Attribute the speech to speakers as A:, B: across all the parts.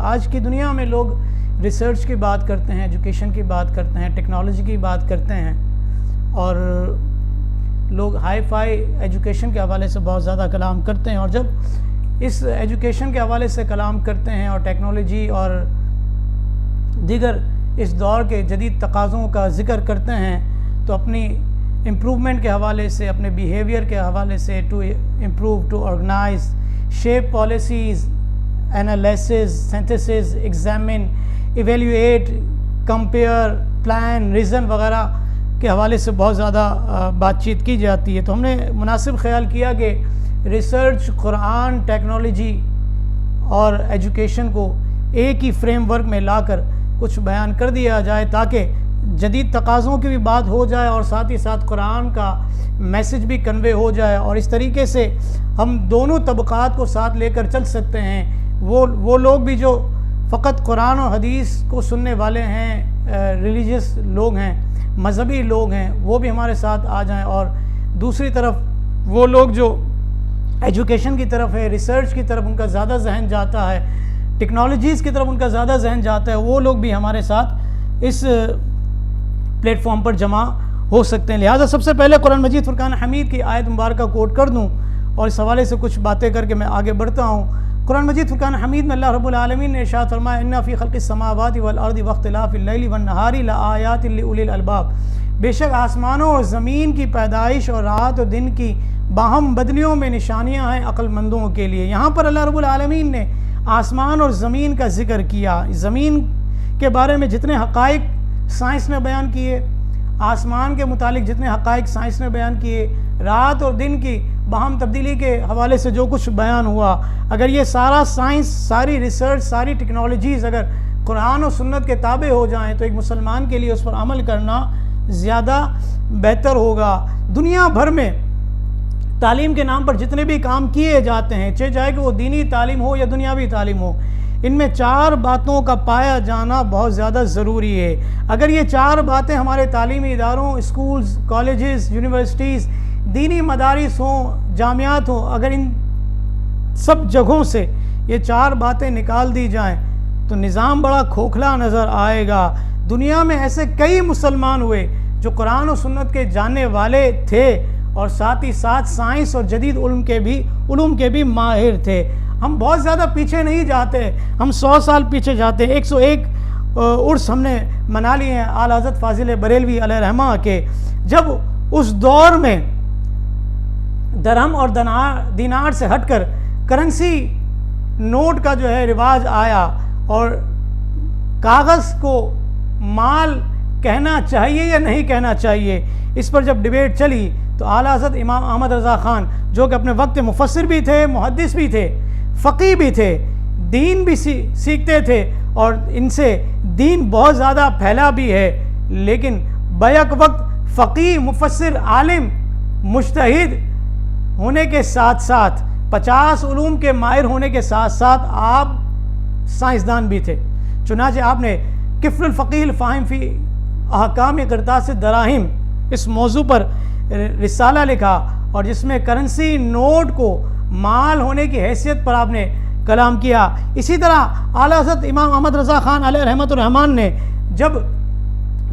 A: آج کی دنیا میں لوگ ریسرچ کی بات کرتے ہیں، ایجوکیشن کی بات کرتے ہیں، ٹیکنالوجی کی بات کرتے ہیں، اور لوگ ہائی فائی ایجوکیشن کے حوالے سے بہت زیادہ کلام کرتے ہیں. اور جب اس ایجوکیشن کے حوالے سے کلام کرتے ہیں اور ٹیکنالوجی اور دیگر اس دور کے جدید تقاضوں کا ذکر کرتے ہیں، تو اپنی امپروومنٹ کے حوالے سے، اپنے بیہیویئر کے حوالے سے، to improve, to organise, shape policies, analysis, synthesis, examine, evaluate, compare, plan, reason وغیرہ کے حوالے سے بہت زیادہ بات چیت کی جاتی ہے. تو ہم نے مناسب خیال کیا کہ ریسرچ، قرآن، ٹیکنالوجی اور ایجوکیشن کو ایک ہی فریم ورک میں لا کر کچھ بیان کر دیا جائے، تاکہ جدید تقاضوں کی بھی بات ہو جائے اور ساتھ ہی ساتھ قرآن کا میسج بھی کنوے ہو جائے. اور اس طریقے سے ہم دونوں طبقات کو ساتھ لے کر چل سکتے ہیں. وہ لوگ بھی جو فقط قرآن و حدیث کو سننے والے ہیں، ریلیجیس لوگ ہیں، مذہبی لوگ ہیں، وہ بھی ہمارے ساتھ آ جائیں. اور دوسری طرف وہ لوگ جو ایجوکیشن کی طرف ہے، ریسرچ کی طرف ان کا زیادہ ذہن جاتا ہے، ٹیکنالوجیز کی طرف ان کا زیادہ ذہن جاتا ہے، وہ لوگ بھی ہمارے ساتھ اس پلیٹ فارم پر جمع ہو سکتے ہیں. لہٰذا سب سے پہلے قرآن مجید فرقان حمید کی آیت مبارکہ کوٹ کر دوں اور اس حوالے سے کچھ باتیں کر کے میں آگے بڑھتا ہوں. قرآن مجید فرقان حمید میں اللہ رب العالمین نے ارشاد فرمایا، اِنَّ فِي خَلْقِ السَّمَاوَاتِ وَالْأَرْضِ وَاخْتِلَافِ اللَّيْلِ وَالنَّهَارِ لَآيَاتٍ لِأُولِي الْأَلْبَابِ. بے شک آسمانوں اور زمین کی پیدائش اور رات اور دن کی باہم بدلیوں میں نشانیاں ہیں عقل مندوں کے لیے. یہاں پر اللہ رب العالمین نے آسمان اور زمین کا ذکر کیا. زمین کے بارے میں جتنے حقائق سائنس نے بیان کیے، آسمان کے متعلق جتنے حقائق سائنس نے بیان کیے، رات اور دن کی باہم تبدیلی کے حوالے سے جو کچھ بیان ہوا، اگر یہ سارا سائنس، ساری ریسرچ، ساری ٹیکنالوجیز اگر قرآن و سنت کے تابع ہو جائیں تو ایک مسلمان کے لیے اس پر عمل کرنا زیادہ بہتر ہوگا. دنیا بھر میں تعلیم کے نام پر جتنے بھی کام کیے جاتے ہیں، چاہے کہ وہ دینی تعلیم ہو یا دنیاوی تعلیم ہو، ان میں 4 باتوں کا پایا جانا بہت زیادہ ضروری ہے. اگر یہ 4 باتیں ہمارے تعلیمی اداروں، اسکولز، کالجز، یونیورسٹیز، دینی مدارس ہوں، جامعات ہوں، اگر ان سب جگہوں سے یہ 4 باتیں نکال دی جائیں تو نظام بڑا کھوکھلا نظر آئے گا. دنیا میں ایسے کئی مسلمان ہوئے جو قرآن و سنت کے جاننے والے تھے اور ساتھ ہی ساتھ سائنس اور جدید علوم کے بھی ماہر تھے. ہم بہت زیادہ پیچھے نہیں جاتے، ہم 100 سال پیچھے جاتے. 101 عرس ہم نے منا لیے ہیں اعلی حضرت فاضل بریلوی علیہ رحمہ کے. جب اس دور میں درہم اور دینار سے ہٹ کر کرنسی نوٹ کا جو ہے رواج آیا اور کاغذ کو مال کہنا چاہیے یا نہیں کہنا چاہیے، اس پر جب ڈیبیٹ چلی تو اعلیٰ حضرت امام احمد رضا خان، جو کہ اپنے وقت مفسر بھی تھے، محدث بھی تھے، فقیہ بھی تھے، دین بھی سیکھتے تھے اور ان سے دین بہت زیادہ پھیلا بھی ہے، لیکن بیک وقت فقیہ، مفسر، عالم، مجتہد ہونے کے ساتھ ساتھ 50 علوم کے ماہر ہونے کے ساتھ ساتھ آپ سائنسدان بھی تھے. چنانچہ آپ نے کفل الفقیہ الفاہم فی احکام قرطاس الدراہم اس موضوع پر رسالہ لکھا اور جس میں کرنسی نوٹ کو مال ہونے کی حیثیت پر آپ نے کلام کیا. اسی طرح اعلیٰ حضرت امام احمد رضا خان علیہ رحمۃ الرحمان نے جب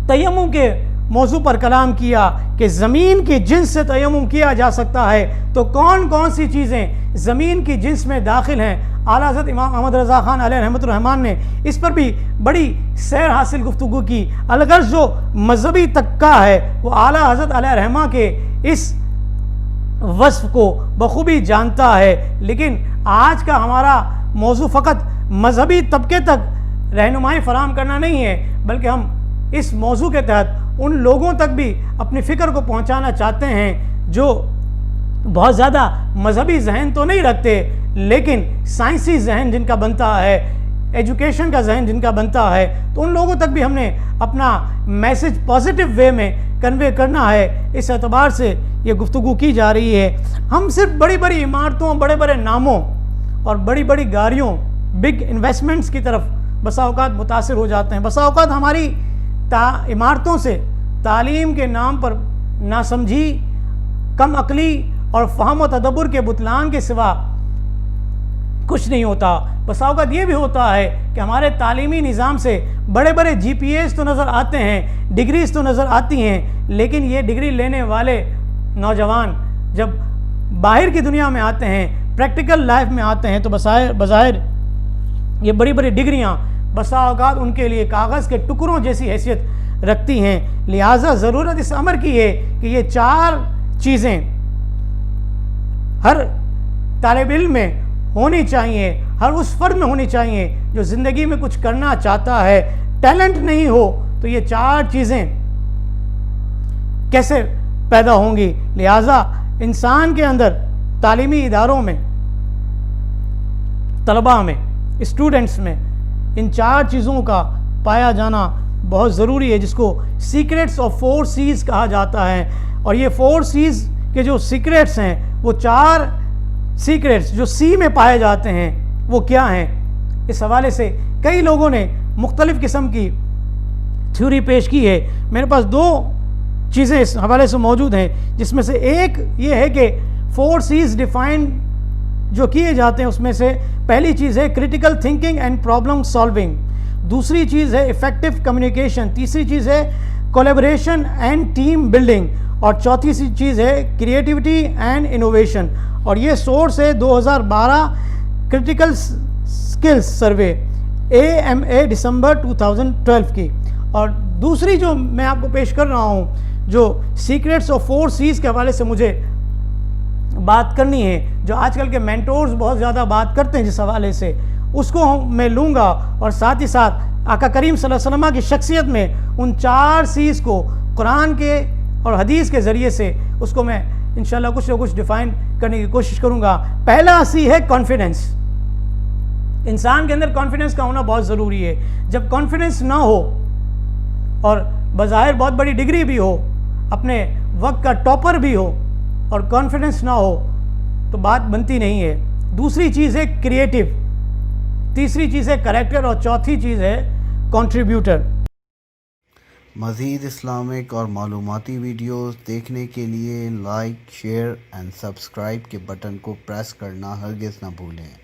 A: تیمم کے موضوع پر کلام کیا کہ زمین کی جنس سے تیمم کیا جا سکتا ہے تو کون کون سی چیزیں زمین کی جنس میں داخل ہیں، اعلیٰ حضرت امام احمد رضا خان علیہ رحمۃ الرحمان نے اس پر بھی بڑی سیر حاصل گفتگو کی. الغرض جو مذہبی طبقہ ہے وہ اعلیٰ حضرت علیہ رحمہ کے اس وصف کو بخوبی جانتا ہے. لیکن آج کا ہمارا موضوع فقط مذہبی طبقے تک رہنمائی فراہم کرنا نہیں ہے، بلکہ ہم اس موضوع کے تحت ان لوگوں تک بھی اپنی فکر کو پہنچانا چاہتے ہیں جو بہت زیادہ مذہبی ذہن تو نہیں رکھتے لیکن سائنسی ذہن جن کا بنتا ہے، ایجوکیشن کا ذہن جن کا بنتا ہے. تو ان لوگوں تک بھی ہم نے اپنا میسج پازیٹیو وے میں کنوے کرنا ہے. اس اعتبار سے یہ گفتگو کی جا رہی ہے. ہم صرف بڑی بڑی عمارتوں، بڑے بڑے ناموں اور بڑی بڑی گاڑیوں، بگ انویسٹمنٹس کی طرف بسا اوقات متاثر ہو جاتے ہیں. بسا اوقات ہماری عمارتوں سے تعلیم کے نام پر ناسمجھی، کم عقلی اور فہم و تدبر کے بطلان کے سوا کچھ نہیں ہوتا. بس اوقات یہ بھی ہوتا ہے کہ ہمارے تعلیمی نظام سے بڑے بڑے جی پی ایز تو نظر آتے ہیں, ڈگریز تو نظر آتی ہیں, لیکن یہ ڈگری لینے والے نوجوان جب باہر کی دنیا میں آتے ہیں, پریکٹیکل لائف میں آتے ہیں, تو بظاہر یہ بڑی بڑی ڈگریاں بسا اوقات ان کے لیے کاغذ کے ٹکڑوں جیسی حیثیت رکھتی ہیں. لہٰذا ضرورت اس امر کی ہے کہ یہ 4 چیزیں ہر طالب علم میں ہونی چاہیے, ہر اس فرد میں ہونی چاہیے جو زندگی میں کچھ کرنا چاہتا ہے. ٹیلنٹ نہیں ہو تو یہ 4 چیزیں کیسے پیدا ہوں گی؟ لہٰذا انسان کے اندر تعلیمی اداروں میں, طلباء میں, اسٹوڈنٹس میں ان 4 چیزوں کا پایا جانا بہت ضروری ہے, جس کو سیکریٹس آف 4 C's کہا جاتا ہے. اور یہ 4 C's کے جو سیکریٹس ہیں, وہ 4 سیکریٹس جو سی میں پائے جاتے ہیں وہ کیا ہیں؟ اس حوالے سے کئی لوگوں نے مختلف قسم کی تھیوری پیش کی ہے. میرے پاس 2 چیزیں اس حوالے سے موجود ہیں, جس میں سے ایک یہ ہے کہ 4 C's ڈیفائن جو کیے جاتے ہیں, اس میں سے پہلی چیز ہے critical thinking and problem solving, دوسری چیز ہے افیکٹو کمیونیکیشن, تیسری چیز ہے کولیبریشن اینڈ ٹیم بلڈنگ, اور چوتھی چیز ہے کریٹیوٹی اینڈ انوویشن. اور یہ سورس ہے 2012 کرٹیکل سکلز سروے AMA دسمبر 2012 کی. اور دوسری جو میں آپ کو پیش کر رہا ہوں, جو سیکریٹس آف 4 C's کے حوالے سے مجھے بات کرنی ہے, جو آج کل کے مینٹورز بہت زیادہ بات کرتے ہیں جس حوالے سے, اس کو میں لوں گا, اور ساتھ ہی ساتھ آقا کریم صلی اللہ علیہ وسلم کی شخصیت میں ان 4 C's کو قرآن کے اور حدیث کے ذریعے سے اس کو میں انشاءاللہ کچھ نہ کچھ ڈیفائن کرنے کی کوشش کروں گا. پہلا C ہے کانفیڈنس. انسان کے اندر کانفیڈنس کا ہونا بہت ضروری ہے. جب کانفیڈنس نہ ہو اور بظاہر بہت بڑی ڈگری بھی ہو, اپنے وقت کا ٹاپر بھی ہو, اور کانفیڈنس نہ ہو تو بات بنتی نہیں ہے. دوسری چیز ہے کریٹیو, تیسری چیز ہے کریکٹر, اور چوتھی چیز ہے کنٹریبیوٹر.
B: مزید اسلامک اور معلوماتی ویڈیوز دیکھنے کے لیے لائک، شیئر اینڈ سبسکرائب کے بٹن کو پریس کرنا ہرگز نہ بھولیں.